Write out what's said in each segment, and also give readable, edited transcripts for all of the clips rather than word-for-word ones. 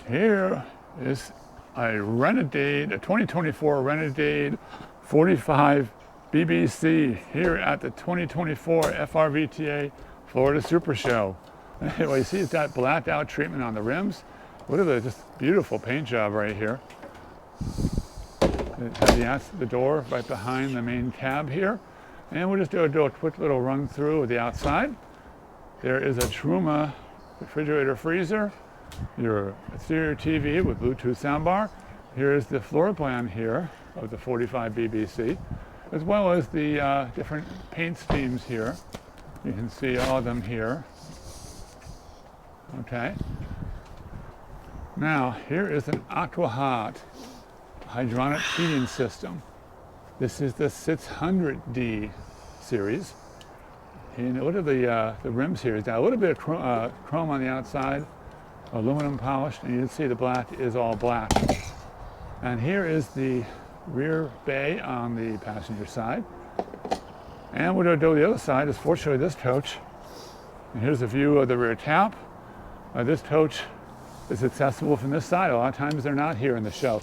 Here is a Renegade, a 2024 Renegade 45 BBC here at the 2024 FRVTA Florida Supershow. Well, you see it's got blacked out treatment on the rims. Look at the just beautiful paint job right here. It has the door right behind the main cab here. And we'll just do a quick little run through with the outside. There is a Truma refrigerator freezer, your exterior TV with Bluetooth soundbar. Here's the floor plan here of the 45 BBC, as well as the different paint schemes here. You can see all of them here. Okay. Now, here is an Aqua Hot hydronic heating system. This is the 600D series. And look at the rims here. It's got a little bit of chrome on the outside, aluminum polished, and you can see the black is all black. And here is the rear bay on the passenger side. And what we'll do the other side is fortunately this coach. And here's a view of the rear tap. This coach is accessible from this side. A lot of times they're not here in the show.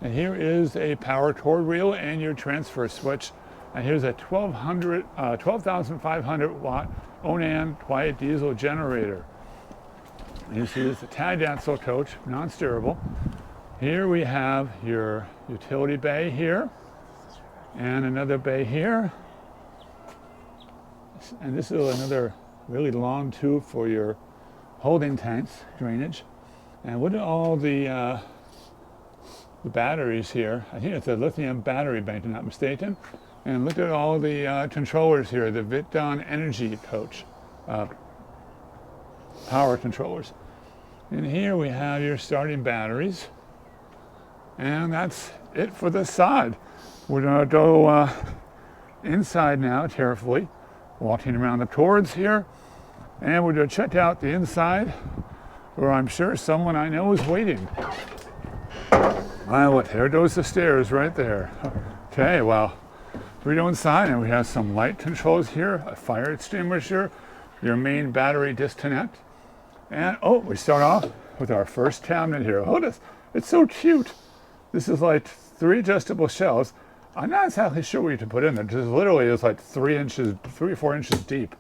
And here is a power cord reel and your transfer switch. And here's a 12,500 watt Onan quiet diesel generator. And you see this is a tagged axle coach, non-steerable. Here we have your utility bay here, and another bay here. And this is another really long tube for your holding tanks, drainage. And look at all the batteries here. I think it's a lithium battery bank, if I'm not mistaken. And look at all the controllers here, the Victon Energy Coach power controllers. And here we have your starting batteries. And that's it for this side. We're gonna go inside now carefully, walking around the cords here. And we're gonna check out the inside, where I'm sure someone I know is waiting. Wow, there goes the stairs right there. Okay, well, we go inside and we have some light controls here, a fire extinguisher, your main battery disconnect. And we start off with our first cabinet here. Oh, it's so cute. This is like 3 adjustable shelves. I'm not exactly sure what you can put in there. Just literally it's like 3 or 4 inches deep.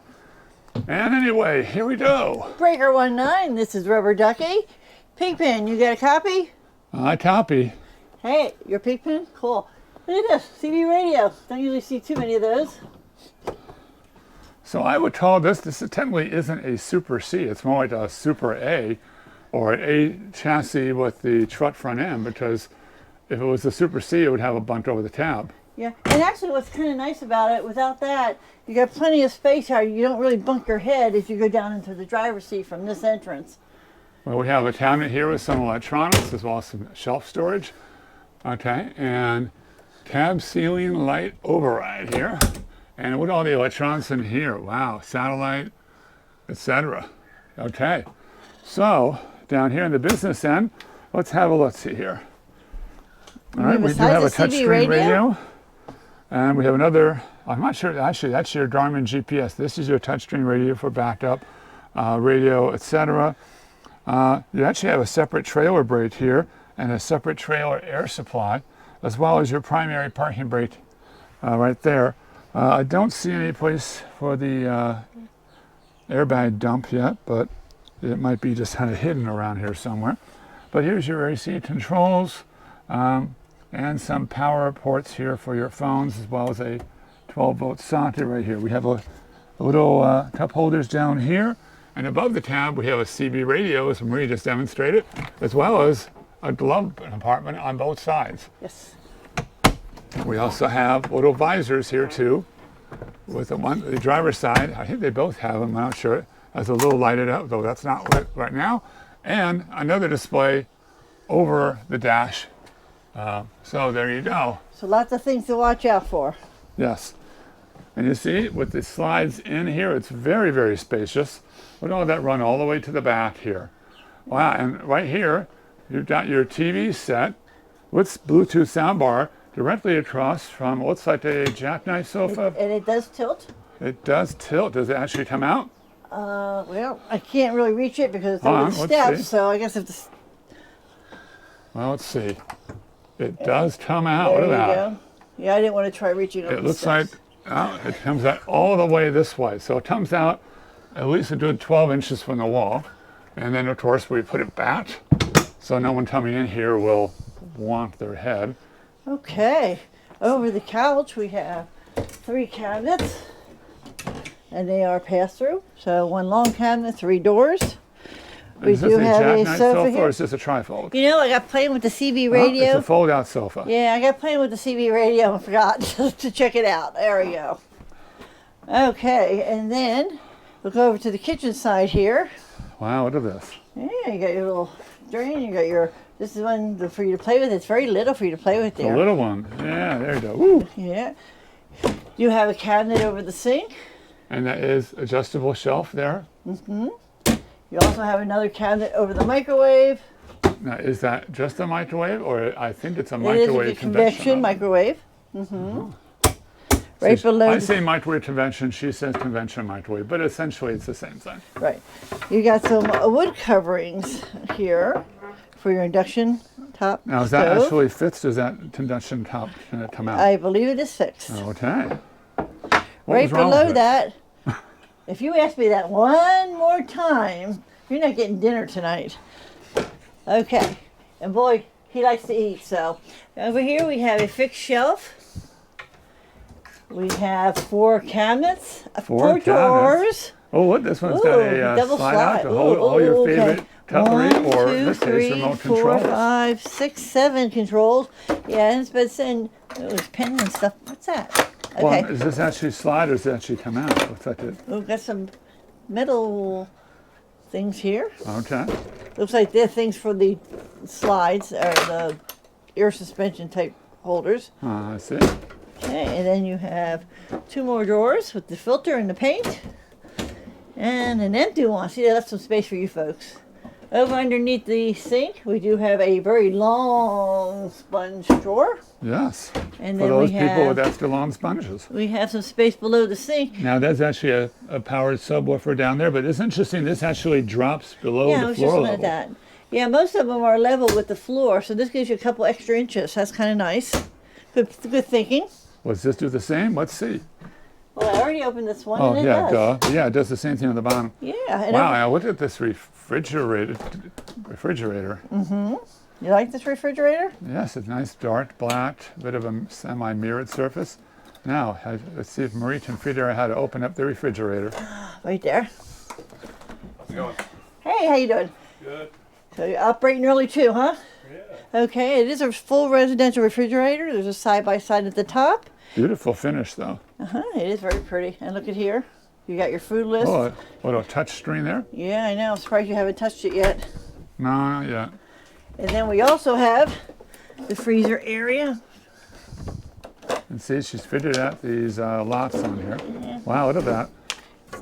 And anyway, here we go. Breaker 19, this is Rubber Ducky. Pigpen, you got a copy? I copy. Hey, your Pigpen? Cool. Look at this, CB radio. Don't usually see too many of those. So I would call this technically isn't a Super C. It's more like a Super A, or an A chassis with the truck front end, because if it was a Super C, it would have a bunch over the cab. Yeah, and actually what's kind of nice about it, without that, you got plenty of space here. You don't really bunk your head if you go down into the driver's seat from this entrance. Well, we have a cabinet here with some electronics, as well as some shelf storage. Okay, and cab ceiling light override here. And with all the electronics in here, wow, satellite, etc. Okay, so down here in the business end, let's have a look-see here. All right, we do have a touchscreen radio. And we have another, I'm not sure, actually that's your Garmin GPS. This is your touchscreen radio for backup, radio, etc. You actually have a separate trailer brake here and a separate trailer air supply, as well as your primary parking brake right there. I don't see any place for the airbag dump yet, but it might be just kind of hidden around here somewhere. But here's your AC controls and some power ports here for your phones, as well as a 12-volt socket right here. We have a little cup holders down here, and above the tab we have a CB radio, as Marie just demonstrated, as well as a glove compartment on both sides. Yes. We also have little visors here too, with the driver's side. I think they both have them, I'm not sure. Has a little lighted up, though that's not lit right now. And another display over the dash. So there you go. So lots of things to watch out for. Yes. And you see, with the slides in here, it's very, very spacious. Look at all that run all the way to the back here. Wow, and right here, you've got your TV set with Bluetooth soundbar directly across from what looks like a jackknife sofa. And it does tilt? It does tilt. Does it actually come out? Well, I can't really reach it because it's over the steps, so I guess if Well, let's see. It does come out. There Look you at that. go. Yeah, I didn't want to try reaching over It the looks like steps. it comes out all the way this way. So it comes out at least a good 12 inches from the wall. And then, of course, we put it back so no one coming in here will want their head. Okay. Over the couch, we have 3 cabinets. And they are pass-through. So 1 long cabinet, 3 doors. We Is this do a have a jackknife sofa or here. is this a trifold? You know, I got playing with the CB Oh, radio. it's a fold-out sofa. Yeah, I got playing with the CB radio and forgot to check it out. There we go. Okay, and then we'll go over to the kitchen side here. Wow, look at this. Yeah, you got your little drain. You got your. This is one for you to play with. It's very little for you to play with The there. little one. Yeah, there you go. Woo. Yeah. You have a cabinet over the sink. And that is adjustable shelf there. You also have another cabinet over the microwave. Now, is that just a microwave, or I think it's a It is microwave a convection microwave. Right below. I say microwave convention, she says convention microwave, but essentially it's the same thing. Right. You got some wood coverings here for your induction top Now, is that stove. actually fixed? Is that induction top going to come out? I believe it is fixed. Okay. What Right was wrong below with it? that, if you ask me that one more time, you're not getting dinner tonight. Okay. And boy, he likes to eat, so. Over here we have a fixed shelf. We have 4 cabinets, 4 cabinets. drawers. Oh, look, this one's got a double slide out to Ooh, hold all your okay. favorite cutlery, 1, or 2, in this case, 3, remote 4, controls. 5, 6, 7 controls. Yeah, and it's been saying there's pens and stuff. What's that? Okay. Well, is this actually slide or does it actually come out? Looks like it. We've got some metal things here. Okay. Looks like they're things for the slides or the air suspension type holders. I see. Okay, and then you have 2 more drawers with the filter and the paint. And an empty one. See, they left some space for you folks. Over underneath the sink, we do have a very long sponge drawer. Yes. And For then those we people have, with extra long sponges. we have some space below the sink. Now, that's actually a powered subwoofer down there, but it's interesting. This actually drops below Yeah, I the was floor just looking at level. that. Yeah, most of them are level with the floor, so this gives you a couple extra inches. That's kind of nice. Good thinking. Does this do the same? Let's see. Well, I already opened this one, Oh, and it yeah, does. duh. Yeah, it does the same thing on the bottom. Yeah. And Wow, now look at this refrigerator. You like this refrigerator? Yes, it's nice, dark black, bit of a semi-mirrored surface. Now, let's see if Marie can figure out how to open up the refrigerator. Right there. How's it going? Hey, how you doing? Good. So you're up bright and early too, huh? Yeah. Okay, it is a full residential refrigerator. There's a side-by-side at the top. Beautiful finish, though. It is very pretty. And look at here. You got your food list. Oh, a little touch screen there? Yeah, I know. I'm surprised you haven't touched it yet. No, not yet. And then we also have the freezer area. And see, she's figured out these lots on here. Wow, look at that.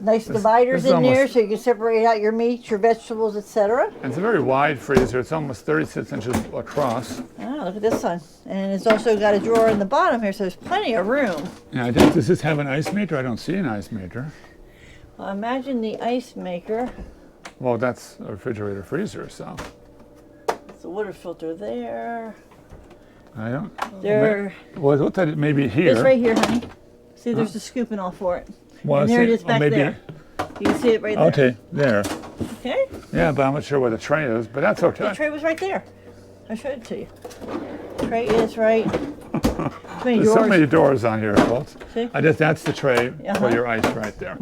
Nice dividers this is in there almost- so you can separate out your meats, your vegetables, etc. And it's a very wide freezer. It's almost 36 inches across. Oh, look at this one. And it's also got a drawer in the bottom here, so there's plenty of room. Now, does this have an ice maker? I don't see an ice maker. Well, imagine the ice maker. Well, that's a refrigerator freezer, so There's a water filter there. I don't. There. Well, it looked like it may be here. It's right here, honey. See, there's a scoop and all for it. Well, And I there see it is back maybe, there. You can see it right there. Okay, there. Okay. Yeah, but I'm not sure where the tray is, but that's The okay. tray was right there. I showed it to you. Tray is right. Too many There's so drawers. many doors on here, folks. See? That's the tray for Uh-huh. your ice right there.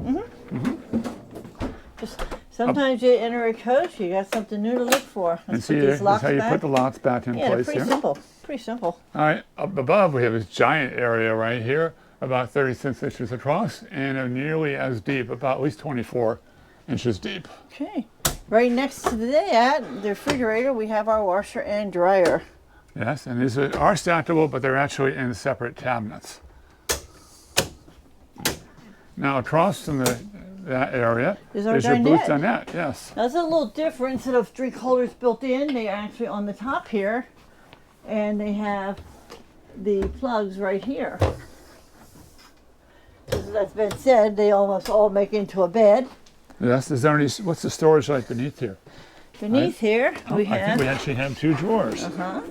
Just sometimes you enter a coach, you got something new to look for. And Let's see, put this these is locks how you back. put the lots back in Yeah, they're place pretty here. simple. Pretty simple. All right, up above we have this giant area right here, about 36 inches across, and nearly as deep, about at least 24 inches deep. Okay. Right next to the refrigerator, we have our washer and dryer. Yes, and these are stackable, but they're actually in separate cabinets. Now across from that area Is our is your booth dinette. dinette. Yes. Now, there's a little difference. Instead of drink holders built in, they are actually on the top here, and they have the plugs right here. As that's been said, they almost all make into a bed. Yes. Is there any? What's the storage like beneath here? Beneath here, we I think have we actually have 2 drawers. Look at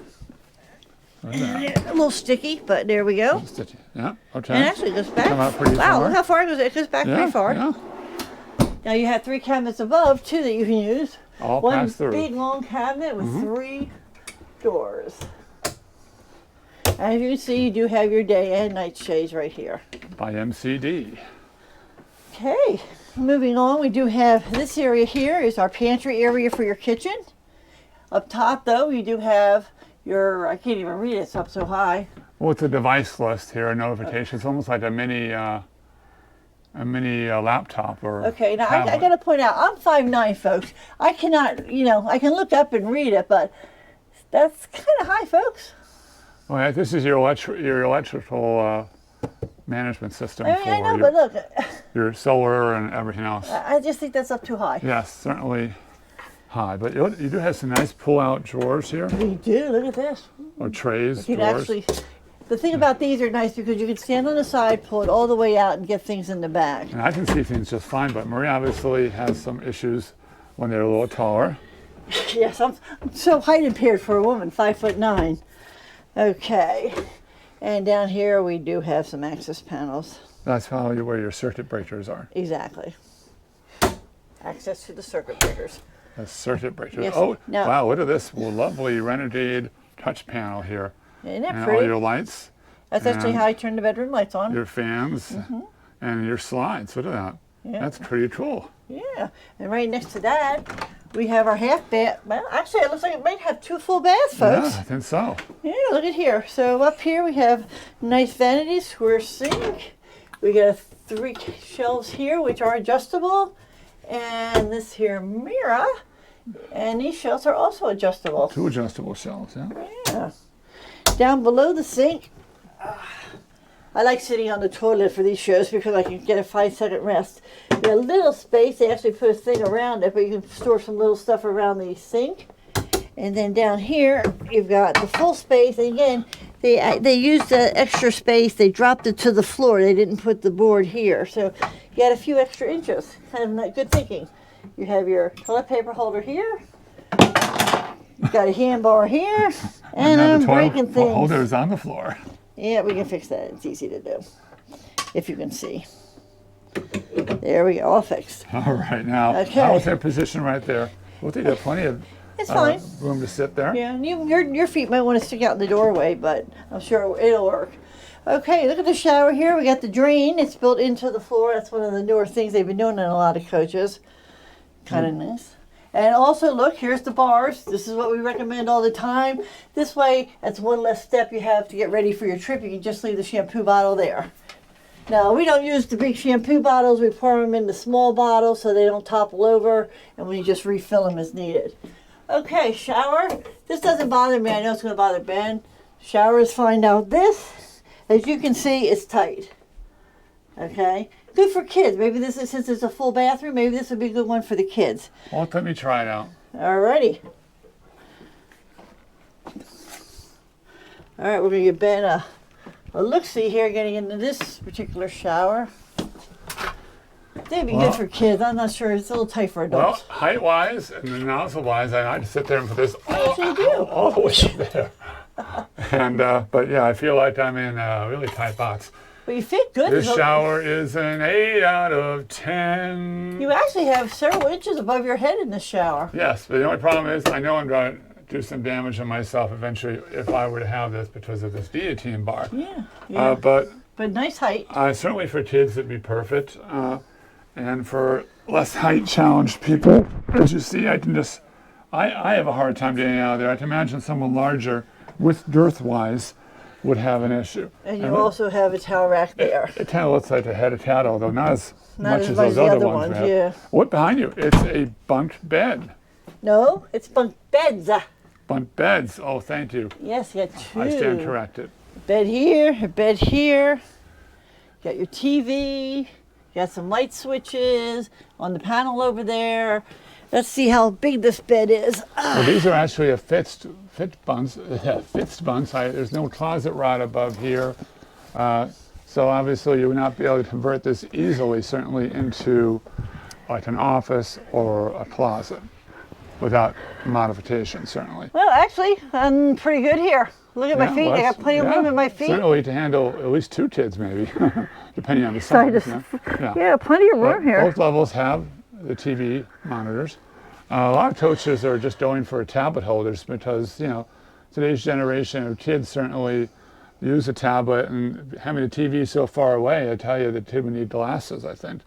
that. a little sticky, but there we go. Yeah, okay. And actually it goes back. Come out pretty Wow, far. look how far it goes. It goes back Yeah, pretty far. yeah. Now you have 3 cabinets above too that you can use. All One pass through. big long cabinet with 3 doors. As you can see, you do have your day and night shades right here. By MCD. Okay, moving on, we do have this area here is our pantry area for your kitchen. Up top though, you do have your, I can't even read it, it's up so high. Well, it's a device list here, a notification. It's almost like a mini laptop or Okay, now I tablet. got to point out, I'm 5'9", folks. I cannot, I can look up and read it, but that's kind of high, folks. Oh, yeah, this is your electrical management system I mean, for I know, your, but look, your solar and everything else. I just think that's up too high. Yes, certainly high. But you do have some nice pull-out drawers here, We do, look at this. or trays, You can drawers. actually, the thing about these are nice because you can stand on the side, pull it all the way out and get things in the back. And I can see things just fine, but Marie obviously has some issues when they're a little taller. Yes, I'm so height impaired for a woman, 5'9". Okay, and down here we do have some access panels. That's probably where your circuit breakers are. Exactly. Access to the circuit breakers. The circuit breakers. Yes, Oh, now- wow, look at this lovely Renegade touch panel here. Isn't that And all pretty? your lights, That's actually and how I turn the bedroom lights on. your fans, and your slides. Look at that. Yeah. That's pretty cool. Yeah, and right next to that, we have our half bath. Well, actually, it looks like it might have 2 full baths, folks. Yeah, I think so. Yeah, look at here. So up here we have nice vanity square sink. We got 3 shelves here which are adjustable, and this here mirror, and these shelves are also adjustable. 2 adjustable shelves, yeah. Yeah. Down below the sink, I like sitting on the toilet for these shows because I can get a 5-second rest. We got a little space. They actually put a thing around it, but you can store some little stuff around the sink. And then down here, you've got the full space. And again, they used the extra space. They dropped it to the floor. They didn't put the board here. So you got a few extra inches. Kind of good thinking. You have your toilet paper holder here. You've got a hand bar here. And now I'm the toilet breaking things. holder is on the floor. Yeah, we can fix that. It's easy to do, if you can see. There we go, all fixed. All right, now, Okay. how is their position right there? Well, they got plenty of It's fine. room to sit there. Yeah, and your feet might want to stick out in the doorway, but I'm sure it'll work. Okay, look at the shower here. We got the drain. It's built into the floor. That's one of the newer things they've been doing in a lot of coaches. Kind of nice. And also, look, here's the bars. This is what we recommend all the time. This way, that's one less step you have to get ready for your trip. You can just leave the shampoo bottle there. Now, we don't use the big shampoo bottles. We pour them into small bottles so they don't topple over, and we just refill them as needed. Okay, shower. This doesn't bother me. I know it's going to bother Ben. Shower is fine. Now, this, as you can see, is tight. Okay? Good for kids. Maybe this is, since it's a full bathroom, maybe this would be a good one for the kids. Well, let me try it out. Alrighty. Alright, we're going to give Ben a look-see here getting into this particular shower. They'd be good for kids. I'm not sure. It's a little tight for Well, adults. height-wise and then nozzle-wise, I had to sit there and put this Actually do. all the way up there. And, but yeah, I feel like I'm in a really tight box. But you fit good. This though. shower is an 8 out of 10. You actually have several inches above your head in this shower. Yes, but the only problem is I know I'm going to do some damage on myself eventually if I were to have this because of this guillotine bar. Yeah. But Nice height. certainly for kids it'd be perfect. And for less height challenged people, as you see, I can just, I have a hard time getting out of there. I can imagine someone larger with girth-wise would have an issue. And you also have a towel rack there. It kind of looks like a head of cattle, though not as Not much as as much those as the other other ones we ones, have. yeah. What behind you? It's a bunk bed. No, it's bunk beds. Bunk beds. Oh, thank you. Yes, you got 2. I stand corrected. Bed here, a bed here. You got your TV. You got some light switches on the panel over there. Let's see how big this bed is. Well, these are actually a fixed bunks. There's no closet rod above here. So obviously you would not be able to convert this easily, certainly into like an office or a closet. without modification, certainly. Well, actually, I'm pretty good here. Look at my Yeah, feet. well, I got plenty of room in my feet. Certainly to handle at least 2 kids, maybe, depending on the So I size. just- Yeah. Yeah, plenty of room here. Both levels have the TV monitors. A lot of coaches are just going for tablet holders because, you know, today's generation of kids certainly use a tablet, and having a TV so far away, I tell you, the kid would need glasses, I think.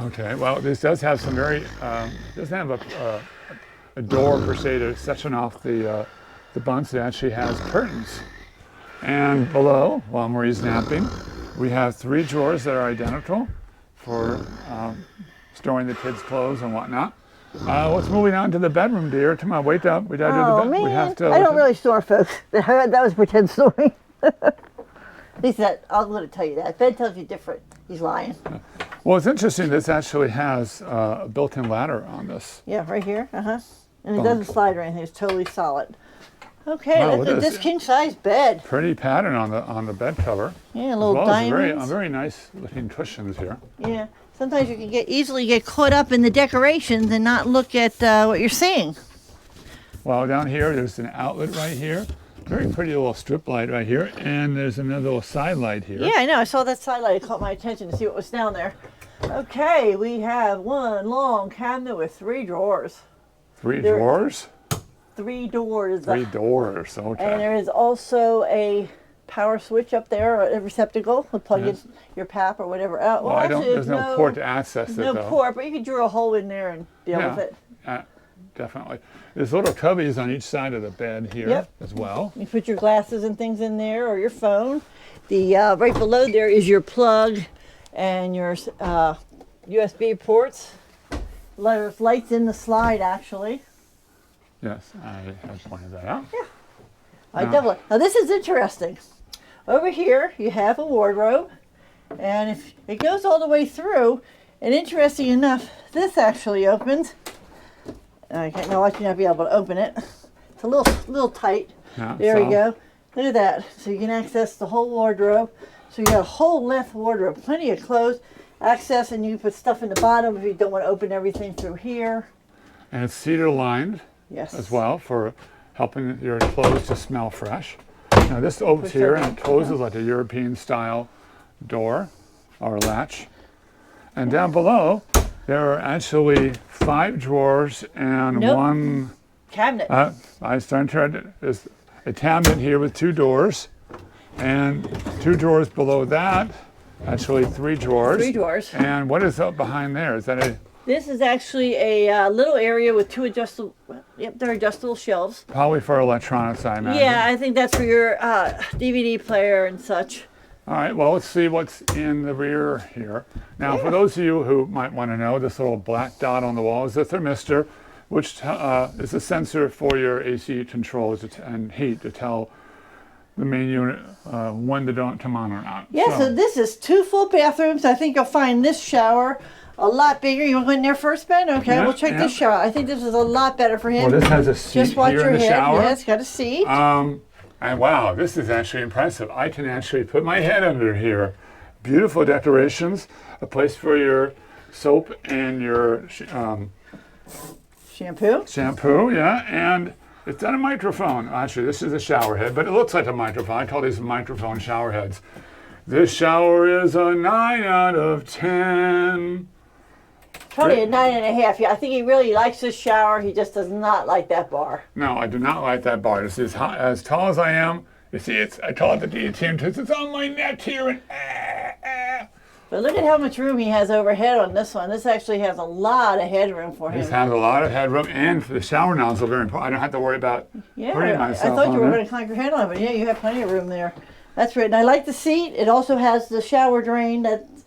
Okay, well, this does have some very, doesn't have a door per se to section off the bunks. It actually has curtains. And below, while Marie's napping, we have 3 drawers that are identical for storing the kids' clothes and whatnot. What's moving on to the bedroom, dear? Come on, wake up. We gotta do the Oh bed. man, We have to. I don't really snore, folks. That was pretend snoring. At least that, I'm going to tell you that. Ben tells you different. He's lying. Well, it's interesting. This actually has a built-in ladder on this. Yeah, right here. And it Bunk. doesn't slide or anything. It's totally solid. Okay, Wow, look it at is. this king-size bed. Pretty pattern on the bed cover. Yeah, As little well as diamonds. very nice looking cushions here. Yeah. Sometimes you can easily get caught up in the decorations and not look at what you're seeing. Well, down here, there's an outlet right here. Very pretty little strip light right here. And there's another little side light here. Yeah, I know. I saw that side light. It caught my attention to see what was down there. Okay, we have one long cabinet with 3 drawers. 3 There- drawers? 3 doors. 3 doors, okay. And there is also a power switch up there, a receptacle to plug Yes. in your PAP or whatever out. Well, there's no port to access it, no though. port, but you can drill a hole in there and deal with it. Definitely. There's little cubbies on each side of the bed here Yep. as well. You put your glasses and things in there, or your phone. The right below there is your plug and your USB ports. There's lights in the slide, actually. Yes, I have pointed that out. Now this is interesting. Over here you have a wardrobe, and if it goes all the way through, and interesting enough, this actually opens. Okay, now watch you not be able to open it. It's a little tight. Yeah, There so- we go. Look at that. So you can access the whole wardrobe. So you got a whole length wardrobe, plenty of clothes, access, and you can put stuff in the bottom if you don't want to open everything through here. And it's cedar lined Yes. as well for helping your clothes to smell fresh. Now this opens Push here that and it closes like a European style door or latch. And down below, there are actually 5 drawers and Nope. one, Cabinet. I started to, there's a cabinet here with 2 doors and 2 drawers below that, actually 3 drawers. 3 drawers. And what is up behind there? Is that a, This is actually a little area with 2 adjustable, they're adjustable shelves. probably for electronics, I imagine. Yeah, I think that's for your DVD player and such. All right, well, let's see what's in the rear here. Now, for those of you who might want to know, this little black dot on the wall is a thermistor, which is a sensor for your AC controls and heat to tell the main unit when to come on or not. Yeah, so this is 2 full bathrooms. I think you'll find this shower a lot bigger. You want to go in there first, Ben? Okay, Yeah, we'll check yeah. this shower. I think this is a lot better for him. Well, this has a seat Just watch here your in the head. shower. Yeah, it's got a seat. And wow, this is actually impressive. I can actually put my head under here. Beautiful decorations, a place for your soap and your Shampoo. shampoo, yeah, and it's got a microphone. Actually, this is a shower head, but it looks like a microphone. I call these microphone shower heads. This shower is a 9 out of 10. Probably a 9.5. Yeah, I think he really likes this shower. He just does not like that bar. No, I do not like that bar. This is as tall as I am. You see, I call it the guillotine because it's on my neck here. And But look at how much room he has overhead on this one. This actually has a lot of headroom for him. this has a lot of headroom, and for the shower nozzle, very important. I don't have to worry about Yeah, putting I myself thought you on were it. going to clank your head on it, but yeah, you have plenty of room there. That's right. And I like the seat. It also has the shower drain that's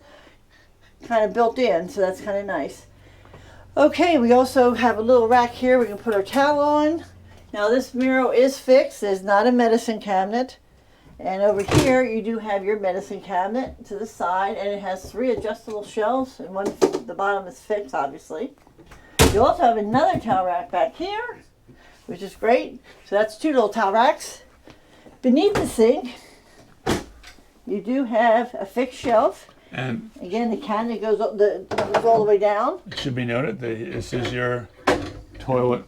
kind of built in, so that's kind of nice. Okay, we also have a little rack here we can put our towel on. Now this mirror is fixed. It's not a medicine cabinet. And over here you do have your medicine cabinet to the side, and it has 3 adjustable shelves, and one the bottom is fixed, obviously. You also have another towel rack back here, which is great. So that's 2 little towel racks. Beneath the sink, you do have a fixed shelf. And Again, the cabinet goes all the way down. it should be noted that this is your toilet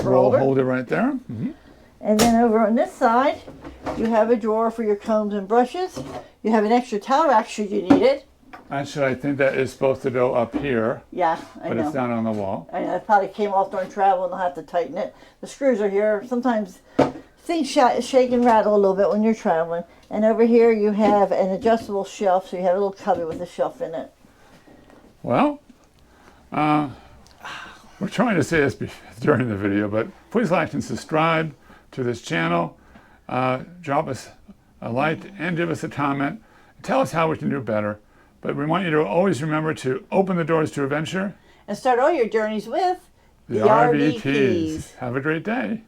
roll Holder. holder right there. And then over on this side, you have a drawer for your combs and brushes. You have an extra towel rack should you need it. Actually, I think that is supposed to go up here, Yeah, I but know. it's not on the wall. I know, it probably came off during travel and I'll have to tighten it. The screws are here. Sometimes things shake and rattle a little bit when you're traveling. And over here you have an adjustable shelf, so you have a little cubby with a shelf in it. Well, we're trying to say this during the video, but please like and subscribe to this channel. Drop us a like and give us a comment. Tell us how we can do better. But we want you to always remember to open the doors to adventure. And start all your journeys with The RV Keys. Have a great day.